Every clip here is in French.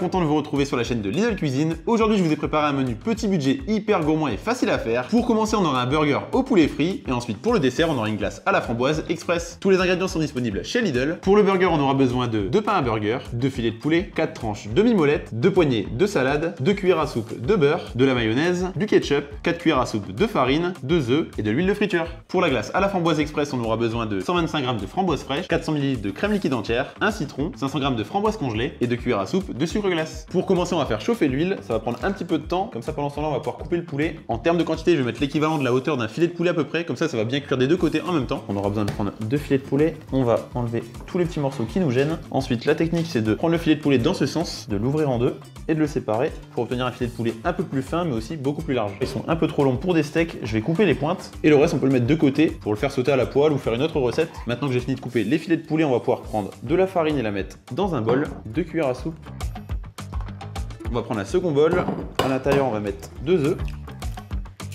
content de vous retrouver sur la chaîne de Lidl Cuisine. Aujourd'hui, je vous ai préparé un menu petit budget hyper gourmand et facile à faire. Pour commencer, on aura un burger au poulet frit et ensuite pour le dessert, on aura une glace à la framboise express. Tous les ingrédients sont disponibles chez Lidl. Pour le burger, on aura besoin de 2 pains à burger, 2 filets de poulet, 4 tranches demi-molettes, 2 poignées de salade, 2 cuillères à soupe de beurre, de la mayonnaise, du ketchup, 4 cuillères à soupe de farine, 2 œufs et de l'huile de friture. Pour la glace à la framboise express, on aura besoin de 125 g de framboise fraîche, 400 ml de crème liquide entière, un citron, 500 g de framboise congelée et 2 cuillères à soupe de sucre glace. Pour commencer, on va faire chauffer l'huile, ça va prendre un petit peu de temps, comme ça pendant ce temps-là, on va pouvoir couper le poulet. En termes de quantité, je vais mettre l'équivalent de la hauteur d'un filet de poulet à peu près, comme ça va bien cuire des deux côtés en même temps. On aura besoin de prendre 2 filets de poulet, on va enlever tous les petits morceaux qui nous gênent. Ensuite, la technique, c'est de prendre le filet de poulet dans ce sens, de l'ouvrir en deux et de le séparer pour obtenir un filet de poulet un peu plus fin, mais aussi beaucoup plus large. Ils sont un peu trop longs pour des steaks, je vais couper les pointes et le reste, on peut le mettre de côté pour le faire sauter à la poêle ou faire une autre recette. Maintenant que j'ai fini de couper les filets de poulet, on va pouvoir prendre de la farine et la mettre dans un bol, 2 cuillères à soupe. On va prendre un second bol, à l'intérieur on va mettre 2 œufs,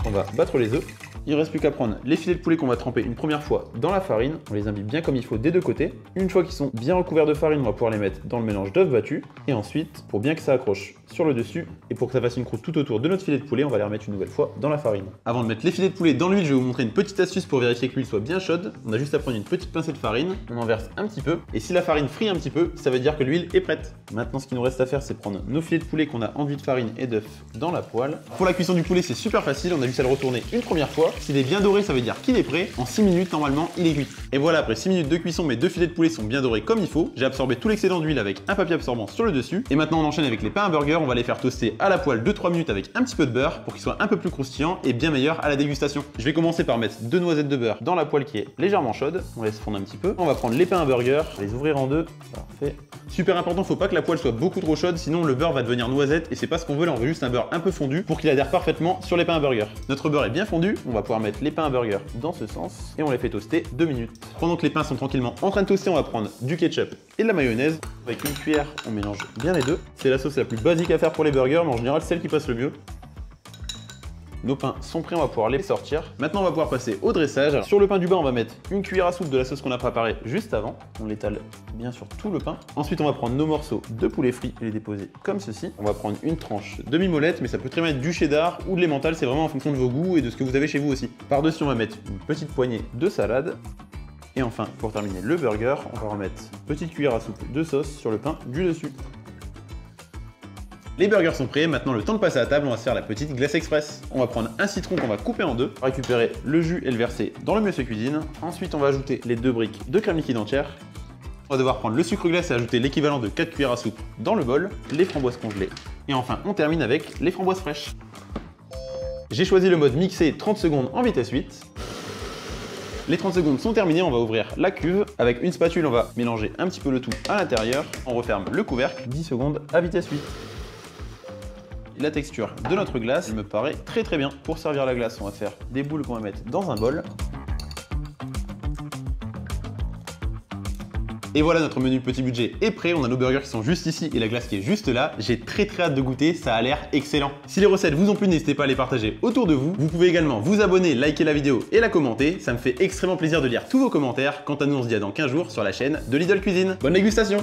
on va battre les œufs. Il ne reste plus qu'à prendre les filets de poulet qu'on va tremper une première fois dans la farine, on les imbibe bien comme il faut des deux côtés. Une fois qu'ils sont bien recouverts de farine, on va pouvoir les mettre dans le mélange d'œufs battus. Et ensuite, pour bien que ça accroche sur le dessus et pour que ça fasse une croûte tout autour de notre filet de poulet, on va les remettre une nouvelle fois dans la farine. Avant de mettre les filets de poulet dans l'huile, je vais vous montrer une petite astuce pour vérifier que l'huile soit bien chaude. On a juste à prendre une petite pincée de farine, on en verse un petit peu, et si la farine frit un petit peu, ça veut dire que l'huile est prête. Maintenant, ce qu'il nous reste à faire, c'est prendre nos filets de poulet qu'on a enduits de farine et d'œufs dans la poêle. Pour la cuisson du poulet, c'est super facile, on a juste à le retourner une première fois. S'il est bien doré, ça veut dire qu'il est prêt. En 6 minutes, normalement, il est cuit. Et voilà, après 6 minutes de cuisson, mes 2 filets de poulet sont bien dorés comme il faut. J'ai absorbé tout l'excédent d'huile avec un papier absorbant sur le dessus. Et maintenant, on enchaîne avec les pains à burger. On va les faire toaster à la poêle 2-3 minutes avec un petit peu de beurre pour qu'ils soient un peu plus croustillants et bien meilleurs à la dégustation. Je vais commencer par mettre 2 noisettes de beurre dans la poêle qui est légèrement chaude. On laisse fondre un petit peu. On va prendre les pains à burger, les ouvrir en deux. Parfait. Super important, faut pas que la poêle soit beaucoup trop chaude, sinon le beurre va devenir noisette et c'est pas ce qu'on veut. Là, on veut juste un beurre un peu fondu pour qu'il adhère parfaitement sur les pains à burger. Notre beurre est bien fondu, on va pouvoir mettre les pains à burger dans ce sens et on les fait toaster 2 minutes. Pendant que les pains sont tranquillement en train de toaster, on va prendre du ketchup et de la mayonnaise. Avec une cuillère, on mélange bien les deux. C'est la sauce la plus basique à faire pour les burgers, mais en général celle qui passe le mieux. Nos pains sont prêts, on va pouvoir les sortir. Maintenant, on va pouvoir passer au dressage. Alors, sur le pain du bas, on va mettre une cuillère à soupe de la sauce qu'on a préparée juste avant. On l'étale bien sur tout le pain. Ensuite, on va prendre nos morceaux de poulet frit et les déposer comme ceci. On va prendre une tranche demi-molette, mais ça peut très bien être du cheddar ou de l'emmental, c'est vraiment en fonction de vos goûts et de ce que vous avez chez vous aussi. Par-dessus, on va mettre une petite poignée de salade. Et enfin, pour terminer le burger, on va remettre une petite cuillère à soupe de sauce sur le pain du dessus. Les burgers sont prêts, maintenant le temps de passer à table, on va se faire la petite glace express. On va prendre un citron qu'on va couper en deux, récupérer le jus et le verser dans le monsieur cuisine. Ensuite, on va ajouter les 2 briques de crème liquide entière. On va devoir prendre le sucre glace et ajouter l'équivalent de 4 cuillères à soupe dans le bol, les framboises congelées. Et enfin, on termine avec les framboises fraîches. J'ai choisi le mode mixé 30 secondes en vitesse 8. Les 30 secondes sont terminées, on va ouvrir la cuve. Avec une spatule, on va mélanger un petit peu le tout à l'intérieur. On referme le couvercle, 10 secondes à vitesse 8. La texture de notre glace, elle me paraît très bien. Pour servir la glace, on va faire des boules qu'on va mettre dans un bol. Et voilà, notre menu petit budget est prêt. On a nos burgers qui sont juste ici et la glace qui est juste là. J'ai très hâte de goûter, ça a l'air excellent. Si les recettes vous ont plu, n'hésitez pas à les partager autour de vous. Vous pouvez également vous abonner, liker la vidéo et la commenter. Ça me fait extrêmement plaisir de lire tous vos commentaires. Quant à nous, on se dit à dans 15 jours sur la chaîne de Lidl Cuisine. Bonne dégustation!